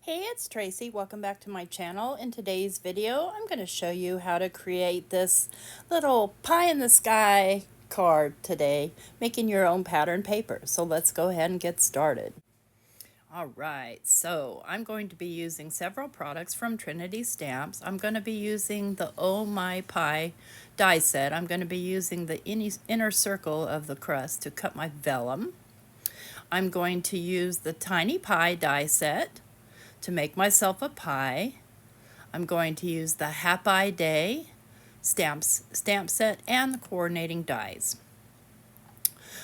Hey, it's Tracy. Welcome back to my channel. In today's video, I'm going to show you how to create this little pie in the sky card today, making your own pattern paper. So let's go ahead and get started. All right, so I'm going to be using several products from Trinity Stamps. I'm going to be using the Oh My Pie die set. I'm going to be using the inner circle of the crust to cut my vellum. I'm going to use the Tiny Pie die set to make myself a pie. I'm going to use the Hap-pie Day stamp set and the coordinating dies.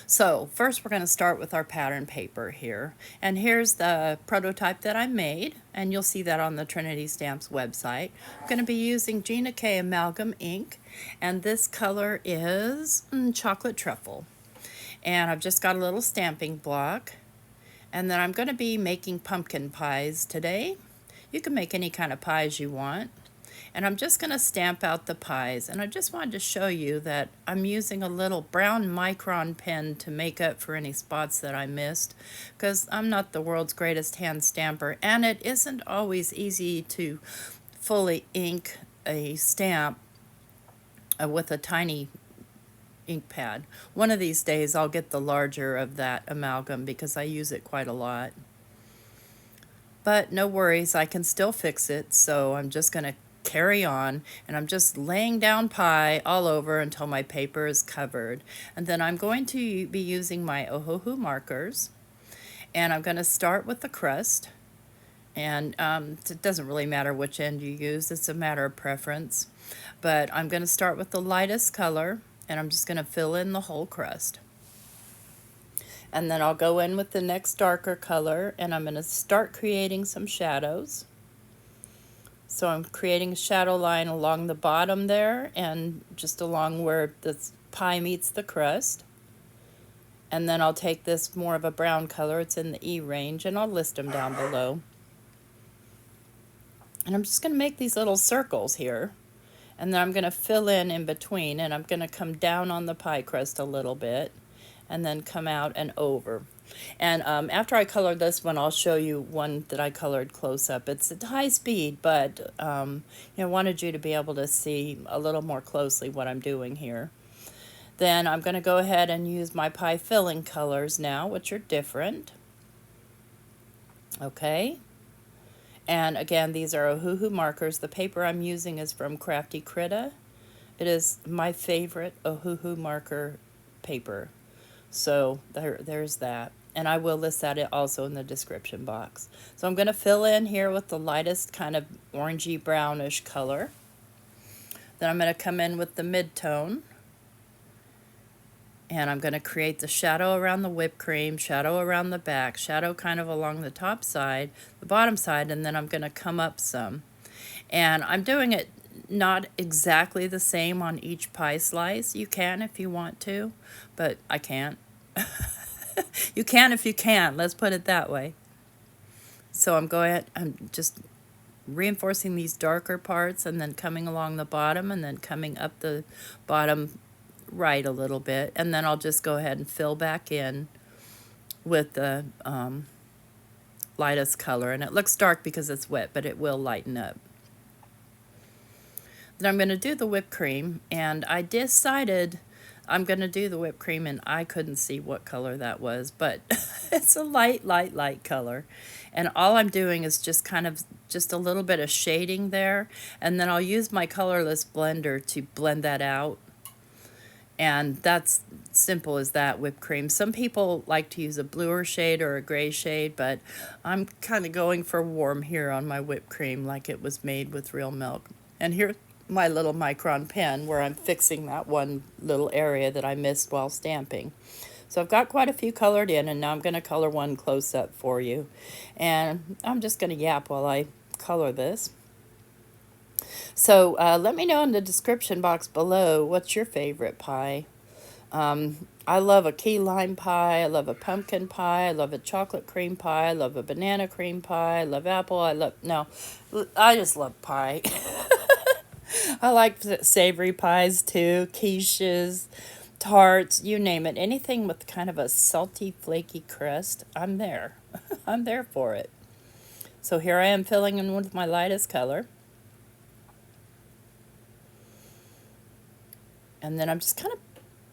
So first we're going to start with our pattern paper here. And here's the prototype that I made, and you'll see that on the Trinity Stamps website. I'm going to be using Gina K Amalgam ink, and this color is chocolate truffle. And I've just got a little stamping block. And then I'm going to be making pumpkin pies today. You can make any kind of pies you want. And I'm just going to stamp out the pies. And I just wanted to show you that I'm using a little brown micron pen to make up for any spots that I missed, because I'm not the world's greatest hand stamper, and it isn't always easy to fully ink a stamp with a tiny ink pad. One of these days I'll get the larger of that amalgam because I use it quite a lot. But no worries, I can still fix it, so I'm just going to carry on, and I'm just laying down pie all over until my paper is covered. And then I'm going to be using my Ohuhu markers, and I'm going to start with the crust. And it doesn't really matter which end you use, it's a matter of preference. But I'm going to start with the lightest color, and I'm just going to fill in the whole crust. And then I'll go in with the next darker color, and I'm going to start creating some shadows. So I'm creating a shadow line along the bottom there, and just along where the pie meets the crust. And then I'll take this more of a brown color, it's in the E range, and I'll list them down below. And I'm just going to make these little circles here. And then I'm going to fill in between, and I'm going to come down on the pie crust a little bit and then come out and over. And after I color this one, I'll show you one that I colored close up. It's at high speed, but I wanted you to be able to see a little more closely what I'm doing here. Then I'm going to go ahead and use my pie filling colors now, which are different. Okay. And again, these are Ohuhu markers. The paper I'm using is from Crafty Critta. It is my favorite Ohuhu marker paper. So there's that. And I will list that also in the description box. So I'm going to fill in here with the lightest kind of orangey brownish color. Then I'm going to come in with the mid-tone. And I'm going to create the shadow around the whipped cream, shadow around the back, shadow kind of along the top side, the bottom side, and then I'm going to come up some. And I'm doing it not exactly the same on each pie slice. You can if you want to, but I can't. You can if you can, let's put it that way. So I'm just reinforcing these darker parts and then coming along the bottom and then coming up the bottom right a little bit, and then I'll just go ahead and fill back in with the lightest color. And it looks dark because it's wet, but it will lighten up. Then I'm going to do the whipped cream, and I decided I'm going to do the whipped cream, and I couldn't see what color that was, but it's a light color. And all I'm doing is just a little bit of shading there, and then I'll use my colorless blender to blend that out. And that's simple as that, whipped cream. Some people like to use a bluer shade or a gray shade, but I'm kind of going for warm here on my whipped cream, like it was made with real milk. And here's my little micron pen where I'm fixing that one little area that I missed while stamping. So I've got quite a few colored in, and now I'm going to color one close up for you. And I'm just going to yap while I color this. So let me know in the description box below what's your favorite pie. I love a key lime pie, I love a pumpkin pie, I love a chocolate cream pie, I love a banana cream pie, I love apple, I just love pie. I like savory pies too, quiches, tarts, you name it. Anything with kind of a salty, flaky crust, I'm there. I'm there for it. So here I am filling in with my lightest color. And then I'm just kind of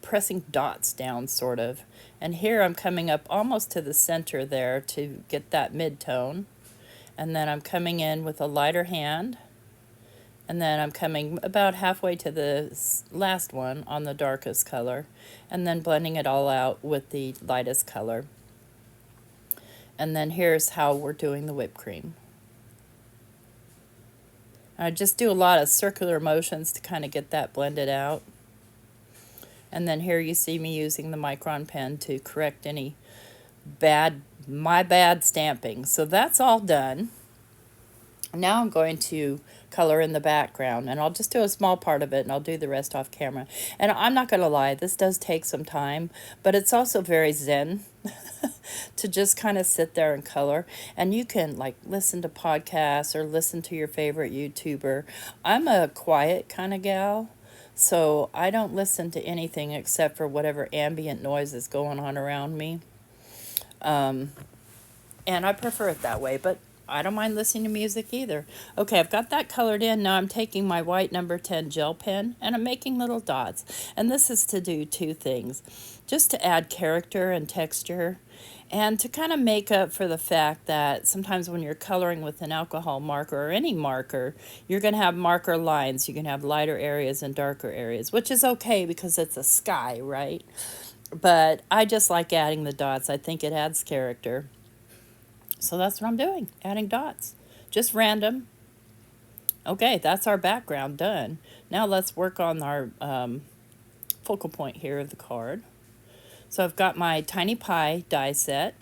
pressing dots down, sort of. And here I'm coming up almost to the center there to get that mid-tone. And then I'm coming in with a lighter hand. And then I'm coming about halfway to the last one on the darkest color. And then blending it all out with the lightest color. And then here's how we're doing the whipped cream. I just do a lot of circular motions to kind of get that blended out. And then here you see me using the Micron pen to correct any my bad stamping. So that's all done. Now I'm going to color in the background, and I'll just do a small part of it, and I'll do the rest off camera. And I'm not going to lie, this does take some time, but it's also very zen to just kind of sit there and color. And you can like listen to podcasts or listen to your favorite YouTuber. I'm a quiet kind of gal, so I don't listen to anything except for whatever ambient noise is going on around me. And I prefer it that way, but I don't mind listening to music either. Okay, I've got that colored in. Now I'm taking my white number 10 gel pen and I'm making little dots. And this is to do two things. Just to add character and texture, and to kind of make up for the fact that sometimes when you're coloring with an alcohol marker or any marker, you're going to have marker lines. You can have lighter areas and darker areas, which is okay because it's a sky, right? But I just like adding the dots. I think it adds character. So that's what I'm doing, adding dots. Just random. Okay, that's our background done. Now let's work on our focal point here of the card. So I've got my tiny pie die set.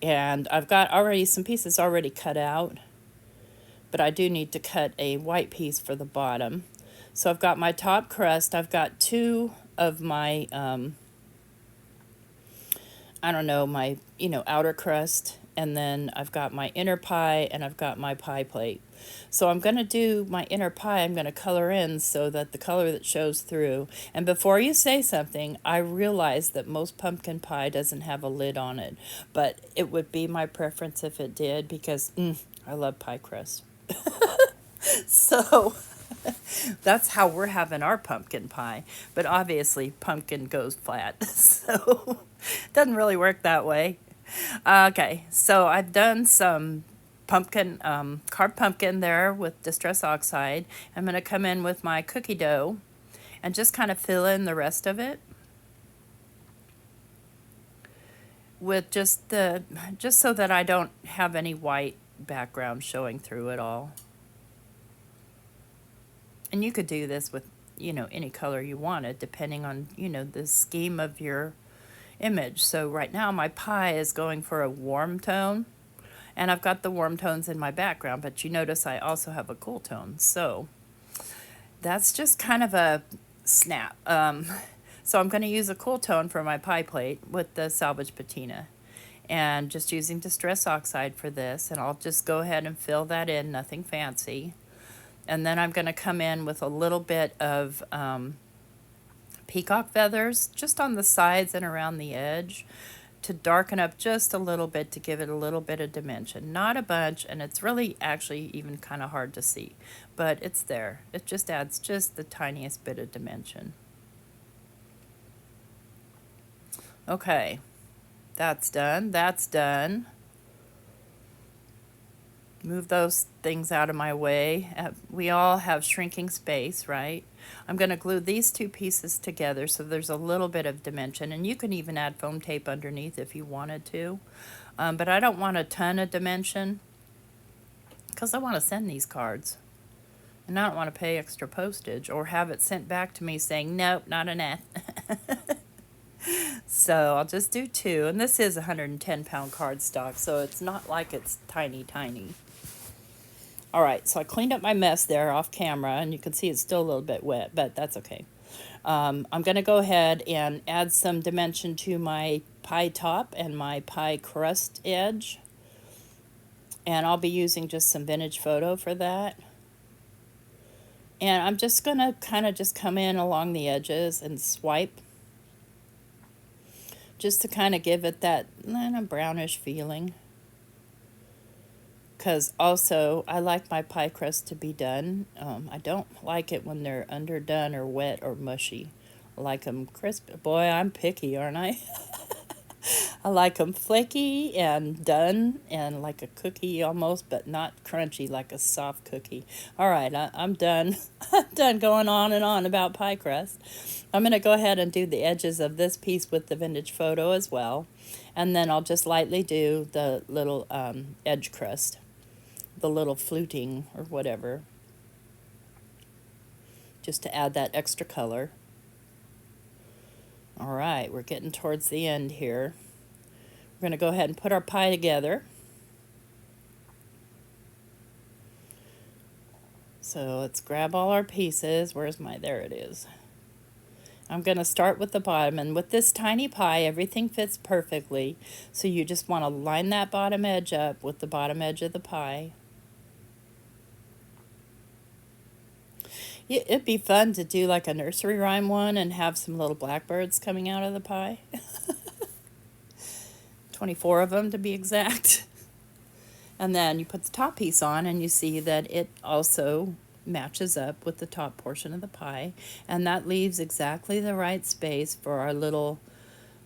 And I've got already some pieces already cut out. But I do need to cut a white piece for the bottom. So I've got my top crust. I've got two of my my, outer crust, and then I've got my inner pie, and I've got my pie plate. So I'm going to do my inner pie, I'm going to color in so that the color that shows through. And before you say something, I realize that most pumpkin pie doesn't have a lid on it, but it would be my preference if it did, because I love pie crust. So that's how we're having our pumpkin pie. But obviously, pumpkin goes flat, so it doesn't really work that way. Okay, so I've done some pumpkin, carved pumpkin there with Distress Oxide. I'm going to come in with my cookie dough and just kind of fill in the rest of it with just so that I don't have any white background showing through it all. And you could do this with, any color you wanted, depending on, the scheme of your image. So right now my pie is going for a warm tone, and I've got the warm tones in my background, but you notice I also have a cool tone. So that's just kind of a snap. So I'm going to use a cool tone for my pie plate with the salvage patina, and just using Distress Oxide for this, and I'll just go ahead and fill that in, nothing fancy. And then I'm going to come in with a little bit of peacock feathers just on the sides and around the edge to darken up just a little bit, to give it a little bit of dimension. Not a bunch, and it's really actually even kind of hard to see, but it's there. It just adds just the tiniest bit of dimension. Okay, that's done. That's done. Move those things out of my way. We all have shrinking space, right? I'm going to glue these two pieces together so there's a little bit of dimension, and you can even add foam tape underneath if you wanted to. But I don't want a ton of dimension because I want to send these cards. And I don't want to pay extra postage or have it sent back to me saying, nope, not enough. So I'll just do two. And this is 110-pound cardstock, so it's not like it's tiny, tiny. All right, so I cleaned up my mess there off camera, and you can see it's still a little bit wet, but that's okay. I'm going to go ahead and add some dimension to my pie top and my pie crust edge. And I'll be using just some vintage photo for that. And I'm just going to kind of just come in along the edges and swipe, just to kind of give it that brownish feeling. because also I like my pie crust to be done. I don't like it when they're underdone or wet or mushy. I like them crisp. Boy, I'm picky, aren't I? I like them flaky and done and like a cookie almost, but not crunchy, like a soft cookie. All right, I'm done. I'm done going on and on about pie crust. I'm going to go ahead and do the edges of this piece with the vintage photo as well. And then I'll just lightly do the little edge crust, the little fluting or whatever, just to add that extra color. All right, we're getting towards the end here. We're going to go ahead and put our pie together. So let's grab all our pieces. Where's my, there it is. I'm going to start with the bottom, and with this tiny pie, everything fits perfectly. So you just want to line that bottom edge up with the bottom edge of the pie. Yeah, it'd be fun to do like a nursery rhyme one and have some little blackbirds coming out of the pie. 24 of them to be exact. And then you put the top piece on and you see that it also matches up with the top portion of the pie, and that leaves exactly the right space for our little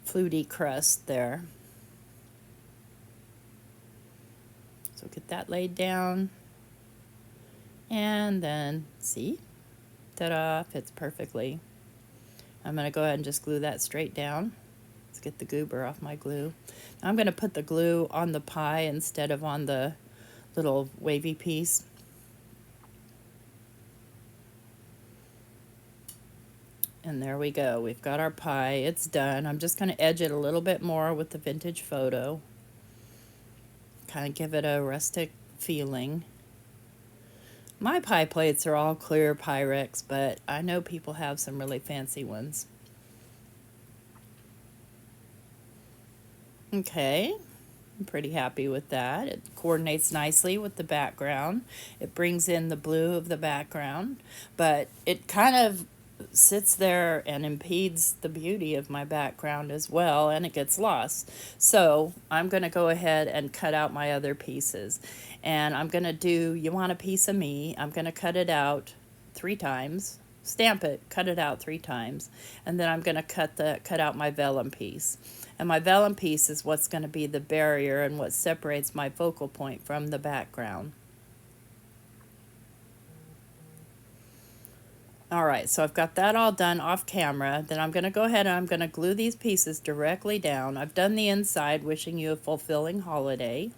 fluty crust there. So get that laid down, and then see, ta-da, fits perfectly. I'm going to go ahead and just glue that straight down. Let's get the goober off my glue. Now I'm going to put the glue on the pie instead of on the little wavy piece. And there we go. We've got our pie. It's done. I'm just going to edge it a little bit more with the vintage photo. Kind of give it a rustic feeling. My pie plates are all clear Pyrex, but I know people have some really fancy ones. Okay, I'm pretty happy with that. It coordinates nicely with the background. It brings in the blue of the background, but it kind of sits there and impedes the beauty of my background as well, and it gets lost. So I'm going to go ahead and cut out my other pieces, and I'm going to do You Want a Piece of Me. I'm going to cut it out 3 times, stamp it, cut it out 3 times, and then I'm going to cut out my vellum piece. And my vellum piece is what's going to be the barrier and what separates my focal point from the background. All right, so I've got that all done off camera. Then I'm going to go ahead and I'm going to glue these pieces directly down. I've done the inside, wishing you a fulfilling holiday.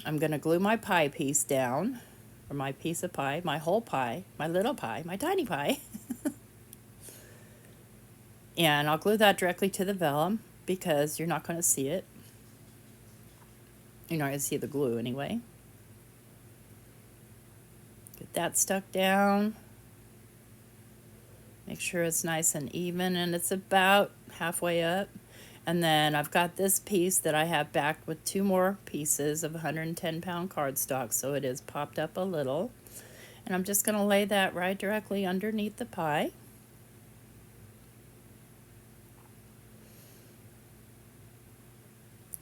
I'm going to glue my pie piece down, or my piece of pie, my whole pie, my little pie, my tiny pie. And I'll glue that directly to the vellum because you're not going to see it. You're not going to see the glue anyway. Get that stuck down. Make sure it's nice and even, and it's about halfway up. And then I've got this piece that I have backed with 2 more pieces of 110-pound cardstock, so it is popped up a little. And I'm just going to lay that right directly underneath the pie.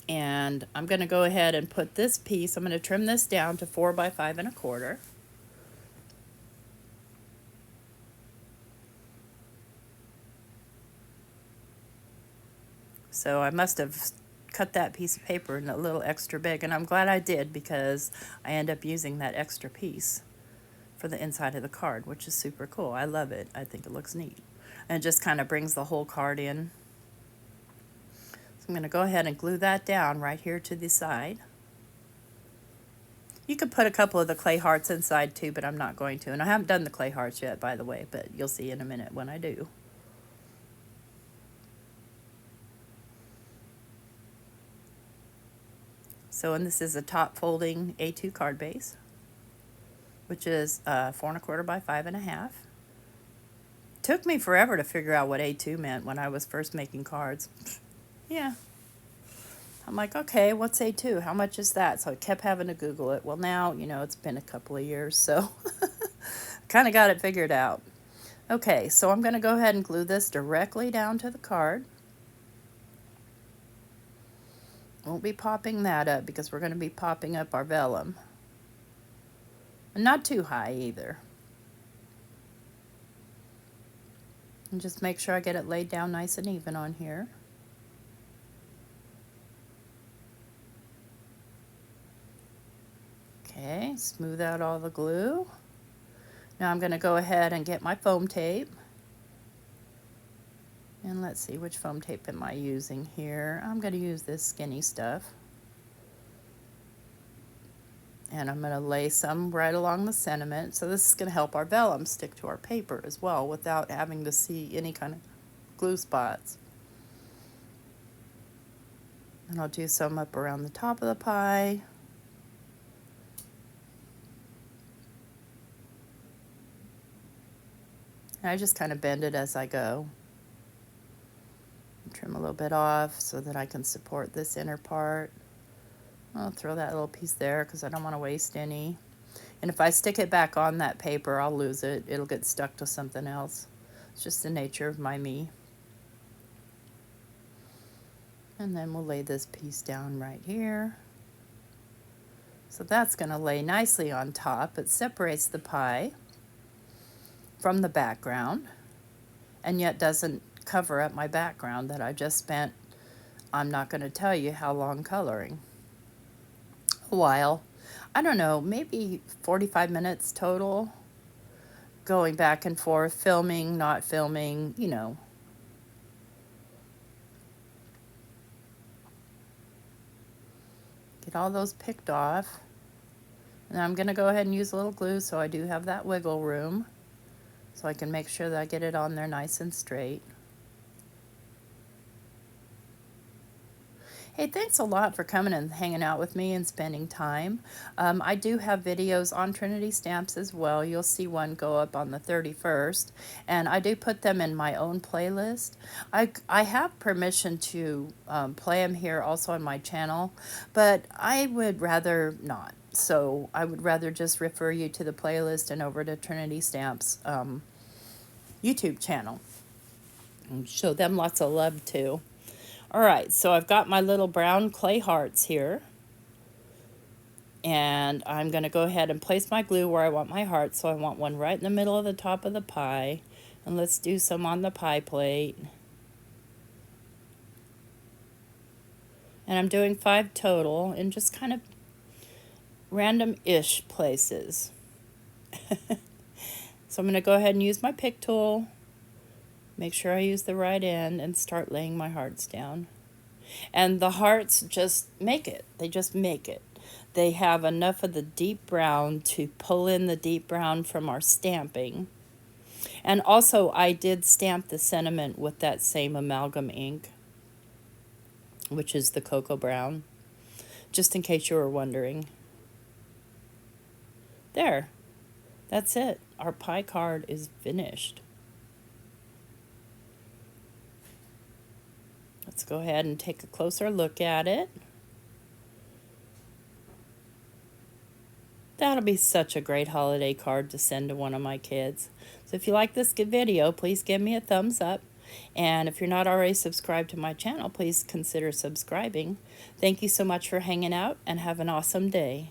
And I'm going to go ahead and put this piece, I'm going to trim this down to 4 by 5 1/4. So I must have cut that piece of paper in a little extra big, and I'm glad I did because I end up using that extra piece for the inside of the card, which is super cool. I love it. I think it looks neat. And it just kind of brings the whole card in. So I'm going to go ahead and glue that down right here to the side. You could put a couple of the clay hearts inside too, but I'm not going to. And I haven't done the clay hearts yet, by the way, but you'll see in a minute when I do. So, and this is a top folding A2 card base, which is 4 1/4 by 5 1/2. Took me forever to figure out what A2 meant when I was first making cards. Yeah. I'm like, okay, what's A2? How much is that? So I kept having to Google it. Well, now, you know, it's been a couple of years, so kind of got it figured out. Okay, so I'm going to go ahead and glue this directly down to the card. Won't be popping that up because we're going to be popping up our vellum. And not too high either. And just make sure I get it laid down nice and even on here. Okay, smooth out all the glue. Now I'm going to go ahead and get my foam tape. And let's see, which foam tape am I using here? I'm going to use this skinny stuff. And I'm going to lay some right along the sentiment. So this is going to help our vellum stick to our paper as well without having to see any kind of glue spots. And I'll do some up around the top of the pie. And I just kind of bend it as I go. Trim a little bit off so that I can support this inner part. I'll throw that little piece there because I don't want to waste any. And if I stick it back on that paper, I'll lose it. It'll get stuck to something else. It's just the nature of my me. And then we'll lay this piece down right here. So that's going to lay nicely on top. It separates the pie from the background and yet doesn't cover up my background that I just spent, I'm not going to tell you how long coloring. A while. I don't know, maybe 45 minutes total. Going back and forth, filming, not filming, you know. Get all those picked off. And I'm going to go ahead and use a little glue so I do have that wiggle room. So I can make sure that I get it on there nice and straight. Hey, thanks a lot for coming and hanging out with me and spending time. I do have videos on Trinity Stamps as well. You'll see one go up on the 31st, and I do put them in my own playlist. I have permission to play them here also on my channel, but I would rather not. So I would rather just refer you to the playlist and over to Trinity Stamps YouTube channel. And show them lots of love too. All right, so I've got my little brown clay hearts here. And I'm going to go ahead and place my glue where I want my heart. So I want one right in the middle of the top of the pie. And let's do some on the pie plate. And I'm doing 5 total in just kind of random-ish places. So I'm going to go ahead and use my pick tool. Make sure I use the right end and start laying my hearts down. And the hearts just make it. They just make it. They have enough of the deep brown to pull in the deep brown from our stamping. And also I did stamp the sentiment with that same amalgam ink, which is the cocoa brown, just in case you were wondering. There. That's it. Our pie card is finished. Let's go ahead and take a closer look at it. That'll be such a great holiday card to send to one of my kids. So if you like this video, please give me a thumbs up. And if you're not already subscribed to my channel, please consider subscribing. Thank you so much for hanging out and have an awesome day.